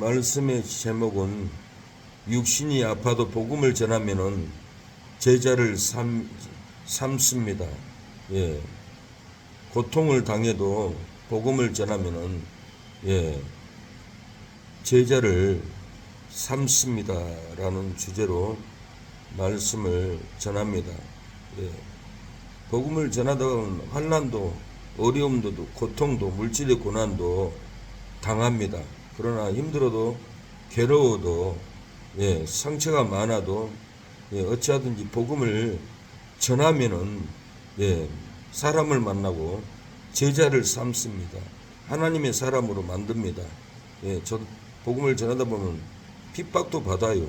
말씀의 제목은 육신이 아파도 복음을 전하면은 제자를 삼습니다. 예. 고통을 당해도 복음을 전하면은 제자를 삼습니다라는 주제로 말씀을 전합니다. 예. 복음을 전하다 보면 환난도 어려움도 고통도 물질의 고난도 당합니다. 그러나 힘들어도 괴로워도 상처가 많아도 어찌하든지 복음을 전하면은 사람을 만나고 제자를 삼습니다. 하나님의 사람으로 만듭니다. 저도 복음을 전하다 보면 핍박도 받아요.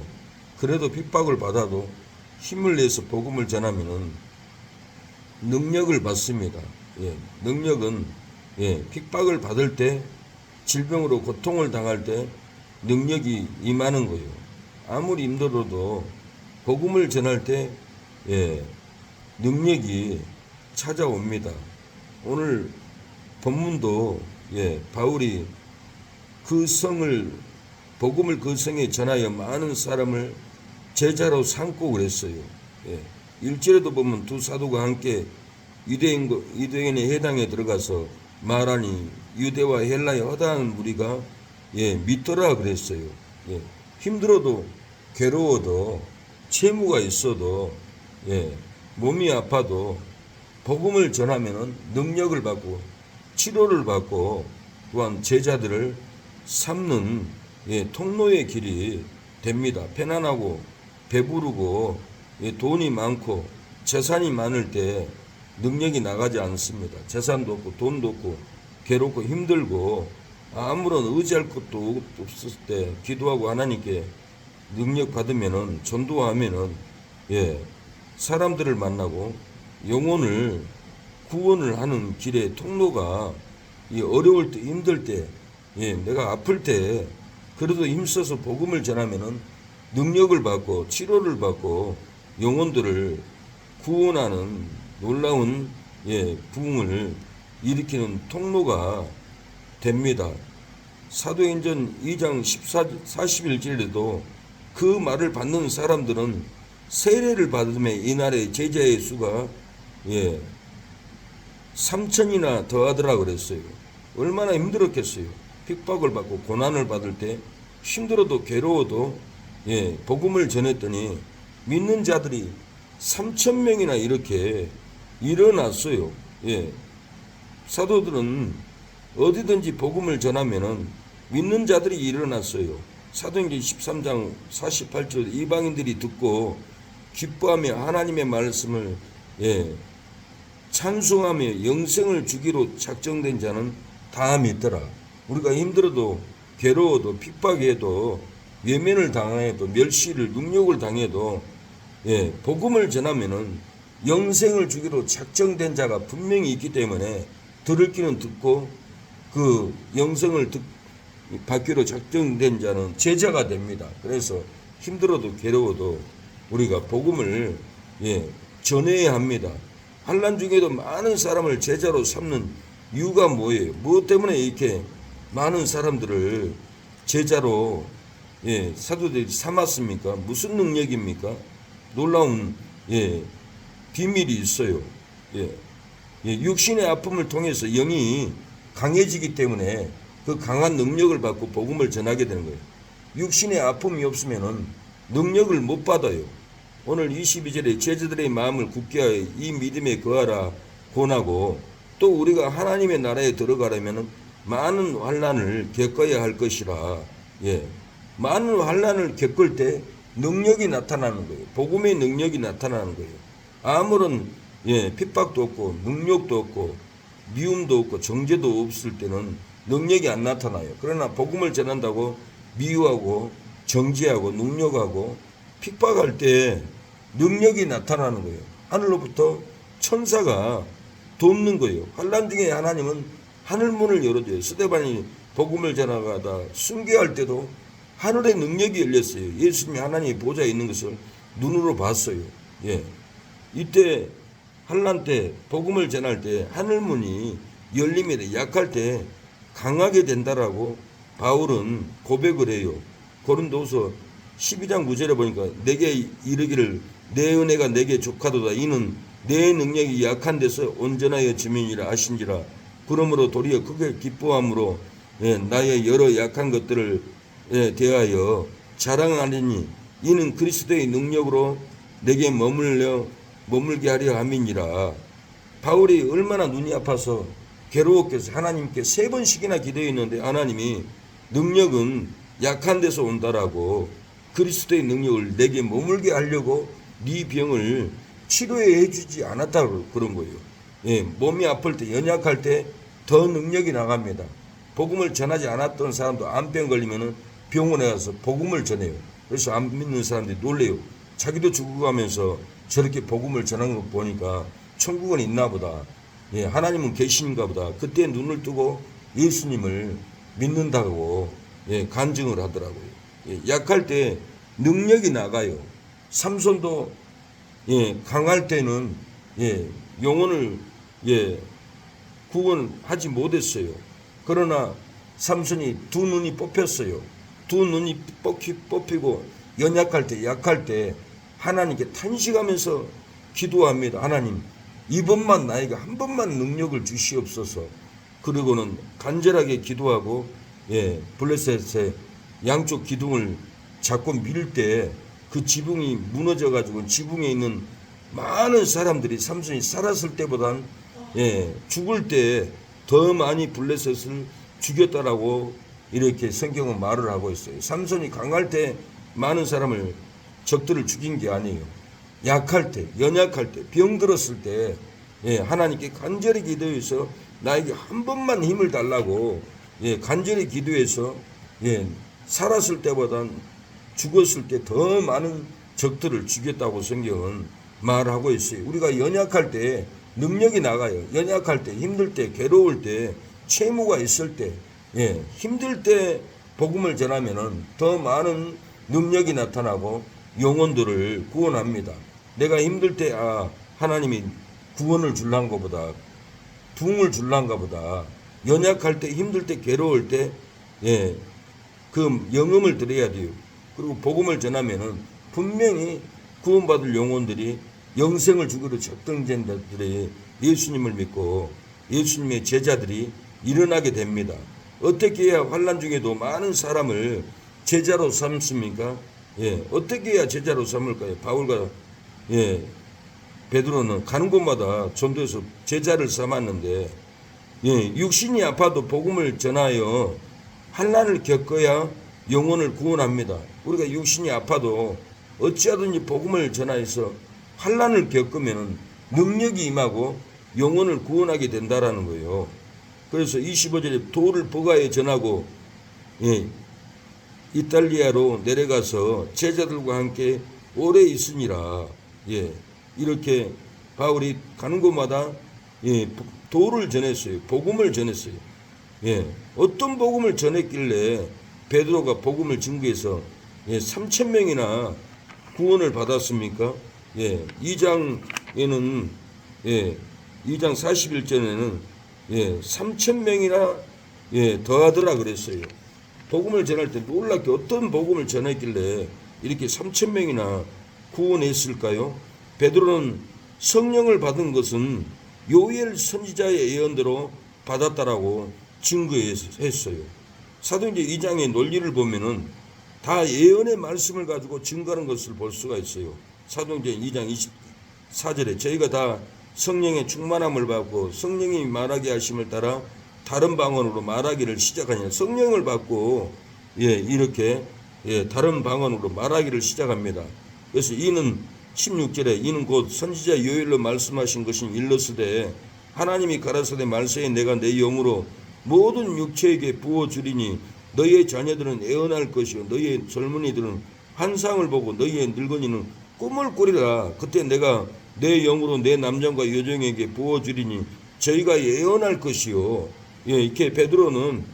그래도 핍박을 받아도 힘을 내서 복음을 전하면은 능력을 받습니다. 능력은 핍박을 받을 때, 질병으로 고통을 당할 때 능력이 임하는 거예요. 아무리 힘들어도 복음을 전할 때 능력이 찾아옵니다. 오늘 본문도 바울이 그 성을 복음을 그 성에 전하여 많은 사람을 제자로 삼고 그랬어요. 1절에도 보면 두 사도가 함께 유대인의 회당에 들어가서 말하니 유대와 헬라의 허다한 무리가 믿더라 그랬어요. 힘들어도 괴로워도 채무가 있어도 몸이 아파도 복음을 전하면은 능력을 받고 치료를 받고 또한 제자들을 삼는 통로의 길이 됩니다. 편안하고 배부르고 돈이 많고 재산이 많을 때 능력이 나가지 않습니다. 재산도 없고 돈도 없고 괴롭고 힘들고 아무런 의지할 것도 없을 때 기도하고 하나님께 능력 받으면은 전도하면은 사람들을 만나고 영혼을 구원을 하는 길의 통로가 어려울 때 힘들 때 내가 아플 때 그래도 힘써서 복음을 전하면은 능력을 받고 치료를 받고 영혼들을 구원하는 놀라운 부흥을 일으키는 통로가 됩니다. 사도행전 2장 41절에도 그 말을 받는 사람들은 세례를 받음에 이날의 제자의 수가 3천이나 더하더라 그랬어요. 얼마나 힘들었겠어요. 핍박을 받고 고난을 받을 때 힘들어도 괴로워도 복음을 전했더니 믿는 자들이 3,000명이나 이렇게 일어났어요. 사도들은 어디든지 복음을 전하면은 믿는 자들이 일어났어요. 사도행전 13장 48절 이방인들이 듣고 기뻐하며 하나님의 말씀을 찬송하며 영생을 주기로 작정된 자는 다 믿더라. 우리가 힘들어도 괴로워도 핍박해도 외면을 당해도 멸시를 능욕을 당해도 복음을 전하면은 영생을 주기로 작정된 자가 분명히 있기 때문에 들을 귀는 듣고 그 영생을 받기로 작정된 자는 제자가 됩니다. 그래서 힘들어도 괴로워도 우리가 복음을 전해야 합니다. 환난 중에도 많은 사람을 제자로 삼는 이유가 뭐예요? 무엇 때문에 이렇게 많은 사람들을 제자로 사도들이 삼았습니까? 무슨 능력입니까? 놀라운 비밀이 있어요. 육신의 아픔을 통해서 영이 강해지기 때문에 그 강한 능력을 받고 복음을 전하게 되는 거예요. 육신의 아픔이 없으면은 능력을 못 받아요. 오늘 22절에 제자들의 마음을 굳게 하여 이 믿음에 거하라 권하고 또 우리가 하나님의 나라에 들어가려면은 많은 환난을 겪어야 할 것이라. 많은 환난을 겪을 때 능력이 나타나는 거예요. 복음의 능력이 나타나는 거예요. 아무런 핍박도 없고 능력도 없고 미움도 없고 정죄도 없을 때는 능력이 안 나타나요. 그러나 복음을 전한다고 미워하고 정죄하고 능력하고 핍박할 때 능력이 나타나는 거예요. 하늘로부터 천사가 돕는 거예요. 환난 중에 하나님은 하늘문을 열어줘요. 스데반이 복음을 전하다가 순교할 때도 하늘의 능력이 열렸어요. 예수님이 하나님의 보좌에 있는 것을 눈으로 봤어요. 이때 환난 때 복음을 전할 때 하늘문이 열림에 약할 때 강하게 된다라고 바울은 고백을 해요. 고린도후서 12장 9절에 보니까 내게 이르기를 내 은혜가 내게 족하도다. 이는 내 능력이 약한 데서 온전하여 지면이라 하신지라. 그러므로 도리어 크게 기뻐함으로 나의 여러 약한 것들을 대하여 자랑하리니 이는 그리스도의 능력으로 내게 머물게 하려 함이니라. 바울이 얼마나 눈이 아파서 괴로웠겠어. 하나님께 3번씩이나 기도했는데 하나님이 능력은 약한 데서 온다라고 그리스도의 능력을 내게 머물게 하려고 네 병을 치료해 주지 않았다고 그런 거예요. 몸이 아플 때, 연약할 때 더 능력이 나갑니다. 복음을 전하지 않았던 사람도 암병 걸리면은 병원에 가서 복음을 전해요. 그래서 안 믿는 사람들이 놀래요. 자기도 죽어가면서 저렇게 복음을 전하는 거 보니까 천국은 있나 보다. 하나님은 계신가 보다. 그때 눈을 뜨고 예수님을 믿는다고 간증을 하더라고요. 약할 때 능력이 나가요. 삼손도 강할 때는 영혼을 구원하지 못했어요. 그러나 삼손이 두 눈이 뽑혔어요. 두 눈이 뽑히고 연약할 때, 약할 때 하나님께 탄식하면서 기도합니다. 하나님, 이번만 나에게 한 번만 능력을 주시옵소서. 그리고는 간절하게 기도하고 블레셋의 양쪽 기둥을 잡고 밀 때 그 지붕이 무너져 가지고 지붕에 있는 많은 사람들이 삼손이 살았을 때보단 죽을 때 더 많이 블레셋을 죽였다라고 이렇게 성경은 말을 하고 있어요. 삼손이 강할 때 많은 사람을 적들을 죽인 게 아니에요. 약할 때, 연약할 때, 병들었을 때 하나님께 간절히 기도해서 나에게 한 번만 힘을 달라고 간절히 기도해서 살았을 때보단 죽었을 때 더 많은 적들을 죽였다고 성경은 말하고 있어요. 우리가 연약할 때 능력이 나가요. 연약할 때, 힘들 때, 괴로울 때, 채무가 있을 때, 힘들 때 복음을 전하면은 더 많은 능력이 나타나고 영혼들을 구원합니다. 내가 힘들 때 하나님이 구원을 줄란 것보다 부흥을 줄란가 보다. 연약할 때, 힘들 때, 괴로울 때 그 영음을 들어야 돼요. 그리고 복음을 전하면은 분명히 구원받을 영혼들이 영생을 주기로 작정된 자들이 예수님을 믿고 예수님의 제자들이 일어나게 됩니다. 어떻게 해야 환난 중에도 많은 사람을 제자로 삼습니까? 어떻게 해야 제자로 삼을까요? 바울과 베드로는 가는 곳마다 전도해서 제자를 삼았는데 육신이 아파도 복음을 전하여 환난을 겪어야 영혼을 구원합니다. 우리가 육신이 아파도 어찌하든지 복음을 전하여서 환난을 겪으면 능력이 임하고 영혼을 구원하게 된다라는 거예요. 그래서 25절에 도를 버가에 전하고 이탈리아로 내려가서 제자들과 함께 오래 있으니라. 이렇게 바울이 가는 곳마다 도를 전했어요. 복음을 전했어요. 어떤 복음을 전했길래 베드로가 복음을 증거해서 3,000명이나 구원을 받았습니까? 2장에는 2장 41절에는 3,000명이나 더하더라 그랬어요. 복음을 전할 때 놀랍게 어떤 복음을 전했길래 이렇게 3,000명이나 구원했을까요? 베드로는 성령을 받은 것은 요엘 선지자의 예언대로 받았다라고 증거했어요. 사도행전 2장의 논리를 보면은 다 예언의 말씀을 가지고 증거하는 것을 볼 수가 있어요. 사도행전 2장 24절에 저희가 다 성령의 충만함을 받고 성령이 말하게 하심을 따라 다른 방언으로 말하기를 시작하냐. 성령을 받고 이렇게 다른 방언으로 말하기를 시작합니다. 그래서 이는 16절에 이는 곧 선지자 요엘로 말씀하신 것이 일러스되 하나님이 가라사대 말세에 내가 내 영으로 모든 육체에게 부어주리니 너희의 자녀들은 애언할 것이요 너희의 젊은이들은 환상을 보고 너희의 늙은이는 꿈을 꾸리라. 그때 내가 내 영으로 내 남자과 여종에게 부어주리니 저희가 예언할 것이요. 이렇게 베드로는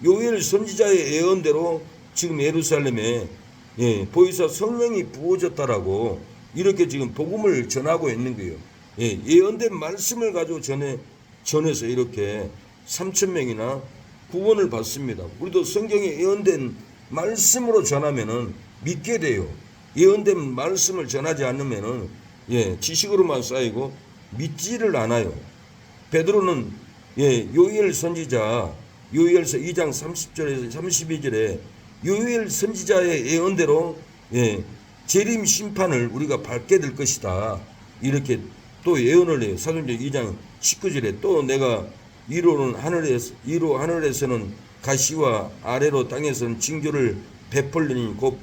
요엘 선지자의 예언대로 지금 예루살렘에 보이사 성령이 부어졌다라고 이렇게 지금 복음을 전하고 있는 거예요. 예언된 말씀을 가지고 전해서 이렇게 3,000명이나 구원을 받습니다. 우리도 성경에 예언된 말씀으로 전하면은 믿게 돼요. 예언된 말씀을 전하지 않으면은 지식으로만 쌓이고 믿지를 않아요. 베드로는 요엘 선지자 요엘서 2장 30절에서 32절에 요엘 선지자의 예언대로 재림 심판을 우리가 받게 될 것이다. 이렇게 또 예언을 해요. 사도행전 2장 19절에 또 내가 위로 하늘에서는 가시와 아래로 땅에서는 징조를 베풀리니 곧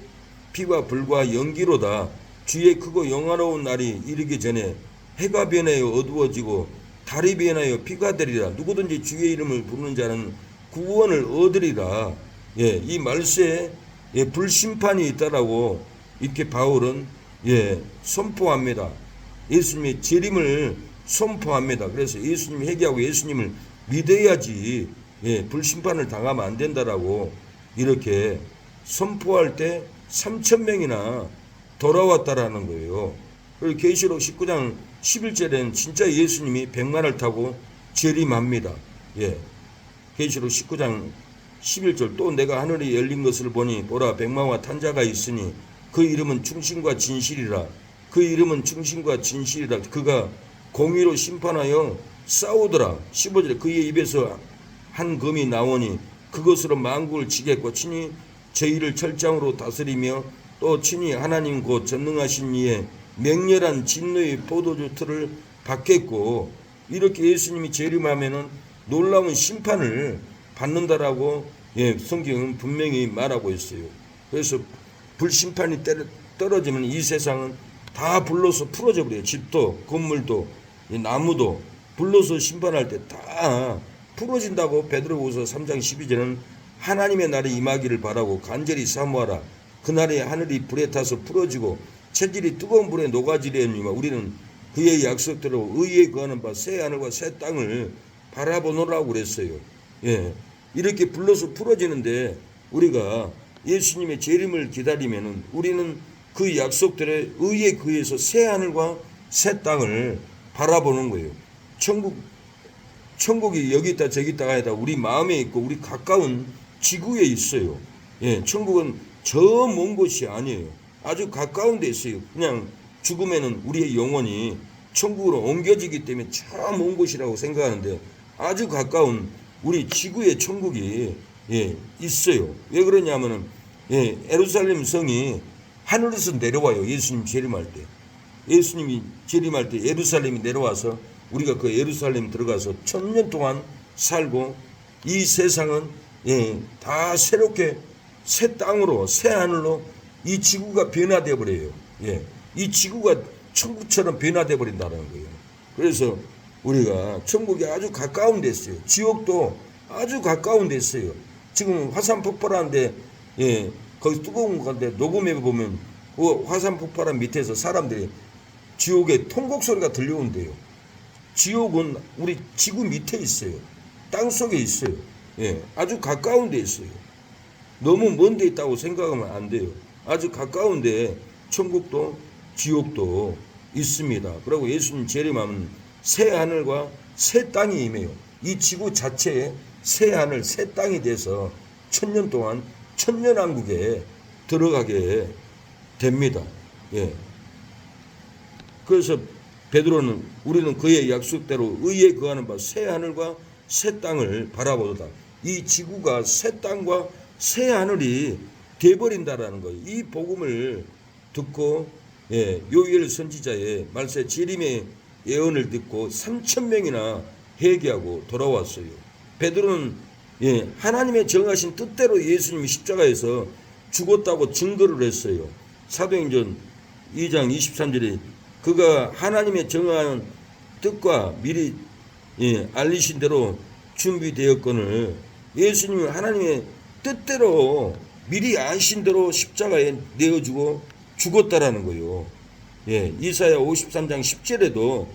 피와 불과 연기로다. 주의 크고 영화로운 날이 이르기 전에 해가 변하여 어두워지고 달이 변하여 피가 되리라. 누구든지 주의 이름을 부르는 자는 구원을 얻으리라. 이 말세에 불심판이 있다라고 이렇게 바울은 선포합니다. 예수님의 재림을 선포합니다. 그래서 예수님 회개하고 예수님을 믿어야지 불심판을 당하면 안 된다라고 이렇게 선포할 때 3,000명이나 돌아왔다라는 거예요. 그리고 계시록 19장 11절에는 진짜 예수님이 백마를 타고 재림합니다. 계시록 19장 11절 또 내가 하늘이 열린 것을 보니 보라 백마와 탄 자가 있으니 그 이름은 충신과 진실이라. 그 이름은 충신과 진실이라. 그가 공의로 심판하여 싸우더라. 15절에 그의 입에서 한 검이 나오니 그것으로 만국을 치겠고 친히 저희를 철장으로 다스리며 또 친히 하나님 곧 전능하신 이의 맹렬한 진노의 포도주 틀을 받겠고 이렇게 예수님이 재림하면은 놀라운 심판을 받는다라고 성경은 분명히 말하고 있어요. 그래서 불심판이 떨어지면 이 세상은 다 불로서 풀어져 버려요. 집도 건물도 나무도 불로서 심판할 때 다 풀어진다고 베드로후서 3장 12절은 하나님의 날이 임하기를 바라고 간절히 사모하라. 그날에 하늘이 불에 타서 풀어지고 체질이 뜨거운 불에 녹아지려니와 우리는 그의 약속대로 의에 거하는 바 새 하늘과 새 땅을 바라보노라고 그랬어요. 이렇게 불러서 풀어지는데 우리가 예수님의 재림을 기다리면은 우리는 그 약속대로 의에 의해서 새 하늘과 새 땅을 바라보는 거예요. 천국이 여기 있다 저기 있다가 아니라 우리 마음에 있고 우리 가까운 지구에 있어요. 천국은 저 먼 곳이 아니에요. 아주 가까운 데 있어요. 그냥 죽으면은 우리의 영혼이 천국으로 옮겨지기 때문에 저 먼 곳이라고 생각하는데 아주 가까운 우리 지구의 천국이 있어요. 왜 그러냐면은 예루살렘 성이 하늘에서 내려와요. 예수님 재림할 때. 예수님이 재림할 때 예루살렘이 내려와서 우리가 그 예루살렘 들어가서 1000년 동안 살고 이 세상은 다 새롭게 새 땅으로 새 하늘로 이 지구가 변화되어 버려요. 이 지구가 천국처럼 변화되어 버린다는 거예요. 그래서 우리가 천국이 아주 가까운 데 있어요. 지옥도 아주 가까운 데 있어요. 지금 화산 폭발하는데 거기 뜨거운 건데 녹음해 보면 그 화산 폭발한 밑에서 사람들이 지옥의 통곡 소리가 들려온대요. 지옥은 우리 지구 밑에 있어요. 땅 속에 있어요. 아주 가까운 데 있어요. 너무 먼 데 있다고 생각하면 안 돼요. 아주 가까운 데 천국도 지옥도 있습니다. 그리고 예수님 재림하면 새 하늘과 새 땅이 임해요. 이 지구 자체에 새 하늘 새 땅이 돼서 1000년 동안 천년왕국에 들어가게 됩니다. 그래서 베드로는 우리는 그의 약속대로 의에 거하는 바 새 하늘과 새 땅을 바라보다. 이 지구가 새 땅과 새 하늘이 돼버린다라는 거예요. 이 복음을 듣고 요엘 선지자의 말세 재림의 예언을 듣고 3,000명이나 회개하고 돌아왔어요. 베드로는 하나님의 정하신 뜻대로 예수님이 십자가에서 죽었다고 증거를 했어요. 사도행전 2장 23절에 그가 하나님의 정한 뜻과 미리 알리신 대로 준비되었거늘 예수님은 하나님의 뜻대로 미리 아신 대로 십자가에 내어주고 죽었다라는 거예요. 이사야 53장 10절에도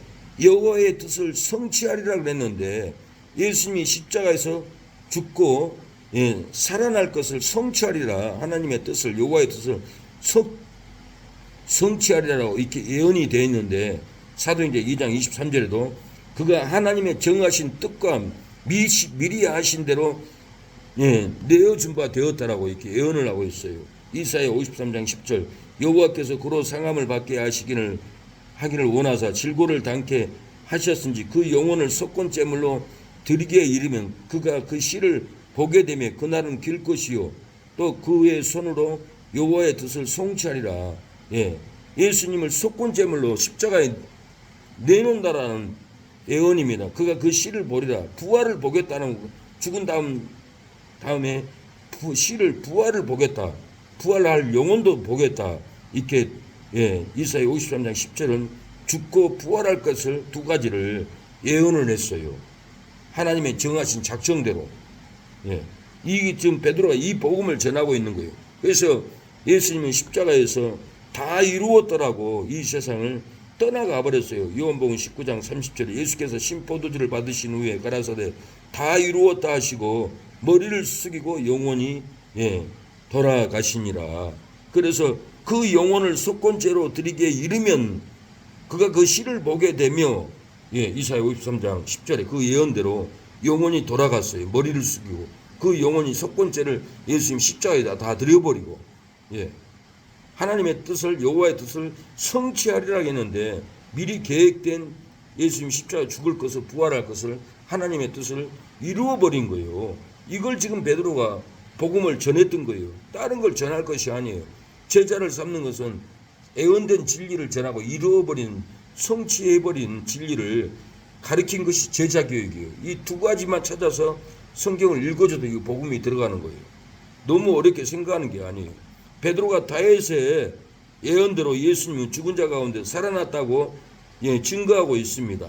여호와의 뜻을 성취하리라 그랬는데 예수님이 십자가에서 죽고 살아날 것을 성취하리라 하나님의 뜻을 여호와의 뜻을 성취하리라고 이렇게 예언이 되어 있는데 사도행전 2장 23절에도 그가 하나님의 정하신 뜻과 미리 하신 대로 내어준 바 되었다라고 이렇게 예언을 하고 있어요. 이사야 53장 10절 여호와께서 그로 상함을 받게 하기를 원하사 질고를 당케 하셨은지 그 영혼을 속건제물로 드리기에 이르면 그가 그 씨를 보게 되며 그날은 길 것이요 또 그의 손으로 여호와의 뜻을 성취하리라. 예수님을 속건제물로 십자가에 내놓는다라는 예언입니다. 그가 그 씨를 보리라. 부활을 보겠다는 죽은 다음에 씨를 부활을 보겠다. 부활할 영혼도 보겠다. 이렇게 이사야 53장 10절은 죽고 부활할 것을 두 가지를 예언을 했어요. 하나님의 정하신 작정대로. 이 지금 베드로가 이 복음을 전하고 있는 거예요. 그래서 예수님은 십자가에서 다 이루었더라고 이 세상을 떠나가 버렸어요. 요한복음 19장 30절에 예수께서 신포도주를 받으신 후에 가라사대 다 이루었다 하시고 머리를 숙이고 영원히 돌아가시니라. 그래서 그 영혼을 속건제로 드리기에 이르면 그가 그 씨를 보게 되며 이사야 53장 10절에 그 예언대로 영혼이 돌아갔어요. 머리를 숙이고 그 영혼이 속건제를 예수님 십자가에다 다 드려버리고 하나님의 뜻을 여호와의 뜻을 성취하리라 했는데 미리 계획된 예수님 십자가에 죽을 것을 부활할 것을 하나님의 뜻을 이루어버린 거예요. 이걸 지금 베드로가 복음을 전했던 거예요. 다른 걸 전할 것이 아니에요. 제자를 삼는 것은 애언된 진리를 전하고 이루어버린 성취해버린 진리를 가르친 것이 제자 교육이에요. 이 두 가지만 찾아서 성경을 읽어줘도 이 복음이 들어가는 거예요. 너무 어렵게 생각하는 게 아니에요. 베드로가 다윗의 예언대로 예수님은 죽은 자 가운데 살아났다고 증거하고 있습니다.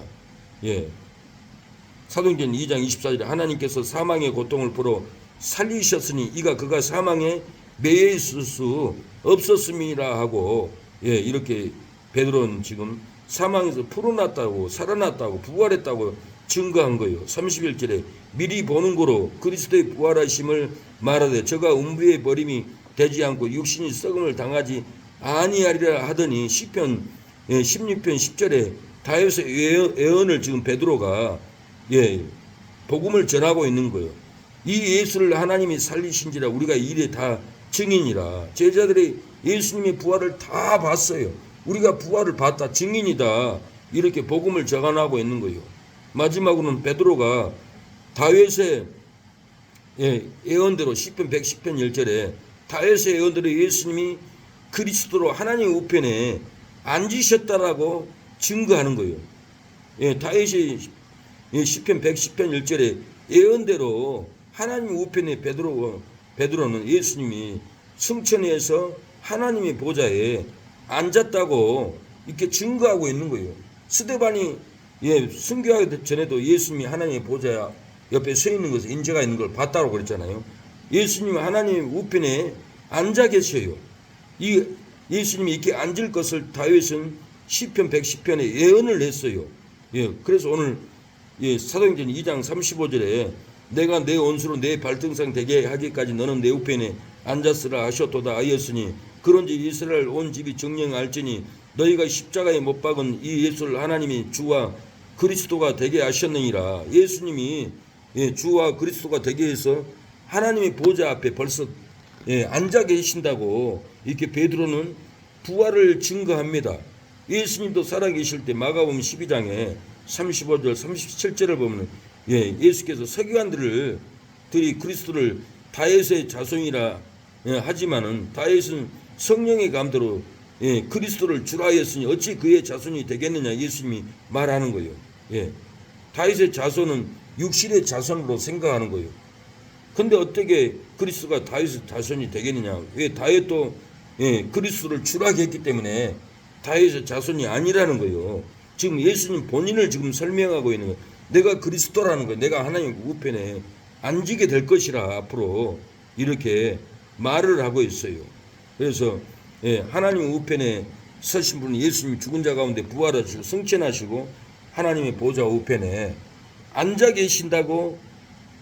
사도행전 2장 24절에 하나님께서 사망의 고통을 풀어 살리셨으니 이가 그가 사망에 매여 있을 수 없었음이라 하고 이렇게 베드로는 지금 사망에서 풀어났다고 살아났다고 부활했다고 증거한 거예요. 31절에 미리 보는 거로 그리스도의 부활하심을 말하되 저가 음부의 버림이 되지 않고 육신이 썩음을 당하지 아니하리라 하더니 시편 16편 10절에 다윗의 예언을 지금 베드로가 복음을 전하고 있는 거예요. 이 예수를 하나님이 살리신지라 우리가 이래 다 증인이라. 제자들이 예수님의 부활을 다 봤어요. 우리가 부활을 봤다 증인이다. 이렇게 복음을 전하고 있는 거예요. 마지막으로는 베드로가 다윗의 예언대로 시편 110편 1절에 다윗의 예언대로 예수님이 그리스도로 하나님의 우편에 앉으셨다라고 증거하는 거예요. 다윗의 시편 110편 1절에 예언대로 하나님 우편에 베드로는 예수님이 승천해서 하나님의 보좌에 앉았다고 이렇게 증거하고 있는 거예요. 스데반이 순교하기 전에도 예수님이 하나님의 보좌 옆에 서 있는 것을 인재가 있는 걸 봤다고 그랬잖아요. 예수님이 하나님의 우편에 앉아 계셔요. 이 예수님이 이렇게 앉을 것을 다윗은 시편 110편에 예언을 했어요. 그래서 오늘 사도행전 2장 35절에 내가 내 원수로 내 발등상 되게 하기까지 너는 내 우편에 앉았으라 하셨도다 하였으니 그런지 이스라엘 온 집이 정령할지니 너희가 십자가에 못 박은 이 예수를 하나님이 주와 그리스도가 되게 하셨느니라. 예수님이 주와 그리스도가 되게 해서 하나님의 보좌 앞에 벌써 앉아 계신다고 이렇게 베드로는 부활을 증거합니다. 예수님도 살아계실 때 마가복음 12장에 35절 37절을 보면 예수께서 서기관들이 그리스도를 다윗의 자손이라 하지만은 다윗은 성령의 감도로 그리스도를 주라 하였으니 어찌 그의 자손이 되겠느냐 예수님이 말하는 거예요. 다윗의 자손은 육신의 자손으로 생각하는 거예요. 근데 어떻게 그리스도가 다윗의 자손이 되겠느냐? 왜 다윗도 그리스도를 주라 했기 때문에 다윗의 자손이 아니라는 거예요. 지금 예수님 본인을 지금 설명하고 있는 거예요. 내가 그리스도라는 거예요. 내가 하나님 우편에 앉게 될 것이라 앞으로 이렇게 말을 하고 있어요. 그래서 하나님 우편에 서신 분은 예수님이 죽은 자 가운데 부활하시고 승천하시고 하나님의 보좌 우편에 앉아 계신다고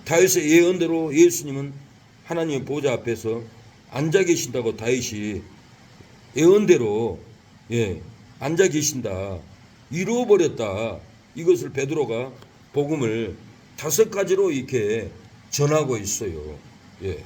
다윗의 예언대로 예수님은 하나님의 보좌 앞에서 앉아 계신다고 다윗이 예언대로 앉아 계신다. 이루어버렸다. 이것을 베드로가 복음을 5가지로 이렇게 전하고 있어요. 예.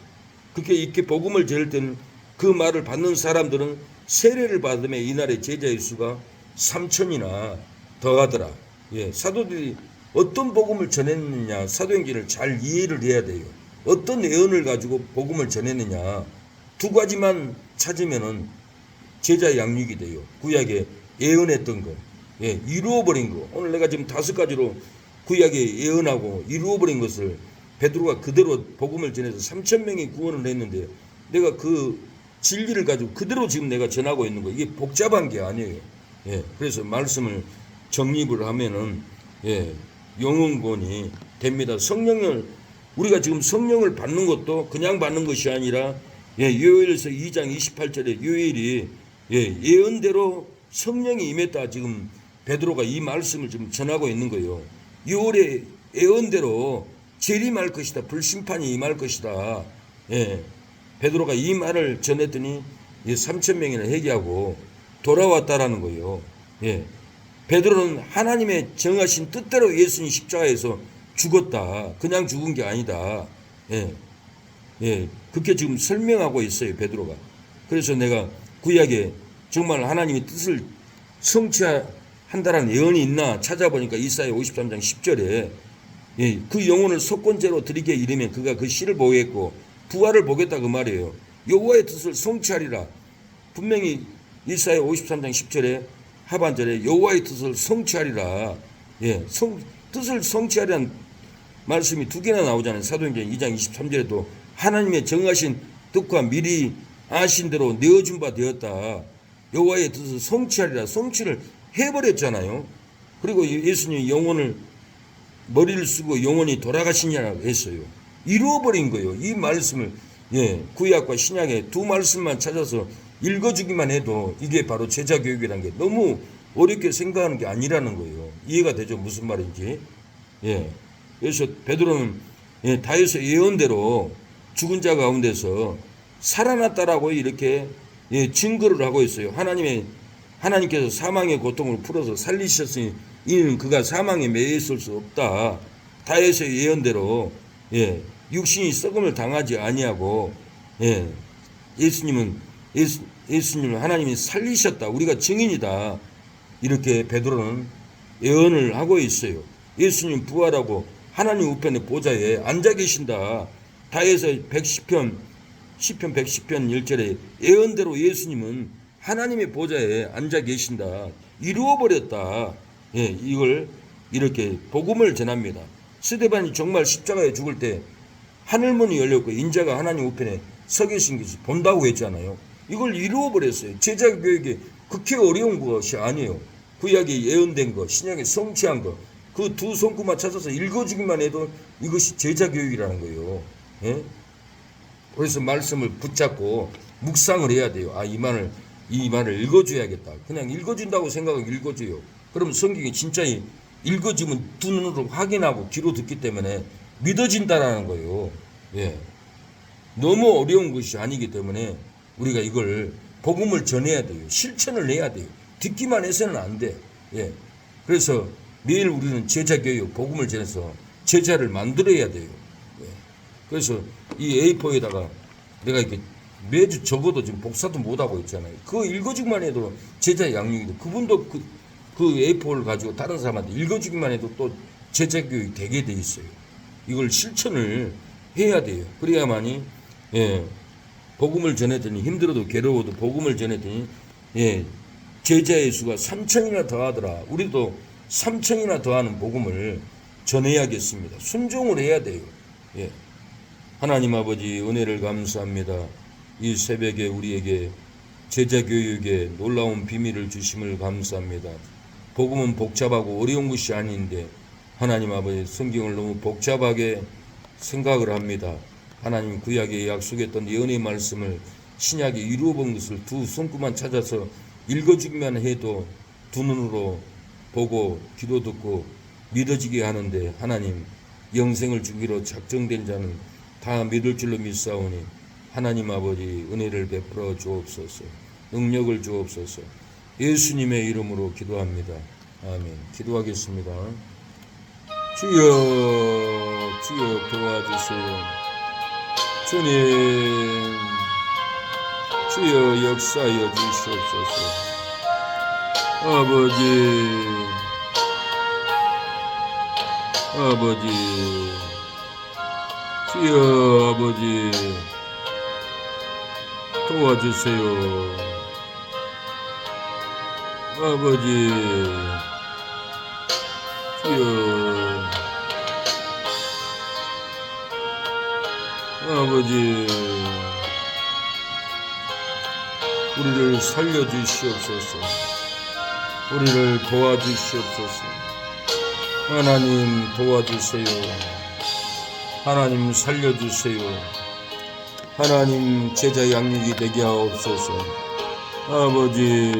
그렇게 이렇게 복음을 전할 때는 그 말을 받는 사람들은 세례를 받으면 이날의 제자의 수가 3천이나 더하더라. 예. 사도들이 어떤 복음을 전했느냐, 사도행전을 잘 이해를 해야 돼요. 어떤 예언을 가지고 복음을 전했느냐, 두 가지만 찾으면은 제자 양육이 돼요. 구약에 예언했던 거, 예, 이루어버린 거. 오늘 내가 지금 5가지로 구약에 예언하고 이루어버린 것을 베드로가 그대로 복음을 전해서 3,000명이 구원을 했는데, 내가 그 진리를 가지고 그대로 지금 내가 전하고 있는 거, 이게 복잡한 게 아니에요. 예, 그래서 말씀을 정립을 하면은, 예, 영혼권이 됩니다. 성령을, 우리가 지금 성령을 받는 것도 그냥 받는 것이 아니라, 예, 요엘에서 2장 28절에 요엘이, 예, 예언대로 성령이 임했다. 지금 베드로가 이 말씀을 지금 전하고 있는 거예요. 요엘의 예언대로 재림할 것이다. 불심판이 임할 것이다. 예, 베드로가 이 말을 전했더니 3,000명이나 회개하고 돌아왔다라는 거예요. 예, 베드로는 하나님의 정하신 뜻대로 예수님 십자가에서 죽었다. 그냥 죽은 게 아니다. 예, 예, 그렇게 지금 설명하고 있어요, 베드로가. 그래서 내가 구약에 정말 하나님의 뜻을 성취한다라는 예언이 있나 찾아보니까 이사야 53장 10절에, 예, 그 영혼을 속건제로 드리게 이르면 그가 그 씨를 보겠고 부활을 보겠다, 그 말이에요. 여호와의 뜻을 성취하리라. 분명히 이사야 53장 10절에 하반절에 여호와의 뜻을 성취하리라. 예, 뜻을 성취하리라는 말씀이 2개나 나오잖아요. 사도행전 2장 23절에도 하나님의 정하신 뜻과 미리 아신 대로 내어준 바 되었다. 여호와의 뜻을 성취하리라. 성취를 해버렸잖아요. 그리고 예수님이 영혼을, 머리를 쓰고 영혼이 돌아가시냐고 했어요. 이루어버린 거예요. 이 말씀을, 예, 구약과 신약의 두 말씀만 찾아서 읽어주기만 해도 이게 바로 제자교육이라는 게 너무 어렵게 생각하는 게 아니라는 거예요. 이해가 되죠? 무슨 말인지. 예. 그래서 베드로는, 예, 다윗의 예언대로 죽은 자 가운데서 살아났다라고 이렇게, 예, 증거를 하고 있어요. 하나님께서 사망의 고통을 풀어서 살리셨으니 이는 그가 사망에 매여 있을 수 없다. 다윗의 예언대로, 예, 육신이 썩음을 당하지 아니하고, 예, 예수님을 하나님이 살리셨다. 우리가 증인이다. 이렇게 베드로는 예언을 하고 있어요. 예수님 부활하고 하나님 우편의 보좌에 앉아 계신다. 다윗의 110편 110편 1절에 예언대로 예수님은 하나님의 보좌에 앉아 계신다. 이루어버렸다. 예, 이걸 이렇게 복음을 전합니다. 스데반이 정말 십자가에 죽을 때 하늘문이 열렸고 인자가 하나님 우편에 서 계신 것을 본다고 했잖아요. 이걸 이루어버렸어요. 제자교육이 그렇게 어려운 것이 아니에요. 구약에 예언된 것, 신약에 성취한 것, 그 두 손구만 찾아서 읽어주기만 해도 이것이 제자교육이라는 거예요. 예? 그래서 말씀을 붙잡고 묵상을 해야 돼요. 아, 이 말을 읽어줘야겠다. 그냥 읽어준다고 생각하고 읽어줘요. 그럼 성경이 진짜 읽어지면 두 눈으로 확인하고 귀로 듣기 때문에 믿어진다라는 거예요. 예. 너무 어려운 것이 아니기 때문에 우리가 이걸 복음을 전해야 돼요. 실천을 해야 돼요. 듣기만 해서는 안 돼. 예. 그래서 매일 우리는 제자교육, 복음을 전해서 제자를 만들어야 돼요. 예. 그래서 이 A4에다가 내가 이렇게 매주 적어도 지금 복사도 못하고 있잖아요. 그거 읽어주기만 해도 제자 양육이도, 그분도 그 A4를 가지고 다른 사람한테 읽어주기만 해도 또 제자교육이 되게 돼 있어요. 이걸 실천을 해야 돼요. 그래야만이, 예, 복음을 전했더니, 힘들어도 괴로워도 복음을 전했더니, 예, 제자의 수가 3천이나 더하더라. 우리도 3천이나 더하는 복음을 전해야겠습니다. 순종을 해야 돼요. 예. 하나님 아버지, 은혜를 감사합니다. 이 새벽에 우리에게 제자교육의 놀라운 비밀을 주심을 감사합니다. 복음은 복잡하고 어려운 것이 아닌데 하나님 아버지, 성경을 너무 복잡하게 생각을 합니다. 하나님 구약에 약속했던 예언의 말씀을 신약에 이루어본 것을 두 손구만 찾아서 읽어주기만 해도 두 눈으로 보고 귀로 듣고 믿어지게 하는데, 하나님 영생을 주기로 작정된 자는 다 믿을 줄로 믿사오니 하나님 아버지 은혜를 베풀어 주옵소서. 능력을 주옵소서. 예수님의 이름으로 기도합니다. 아멘. 기도하겠습니다. 주여, 주여 도와주세요. 주님, 주여 역사하여 주시옵소서. 아버지, 주여 아버지, 도와주세요. 아버지, 주여, 아버지, 우리를 살려주시옵소서. 우리를 도와주시옵소서. 하나님 도와주세요. 하나님 살려주세요. 하나님 제자 양육이 되게 하옵소서. 아버지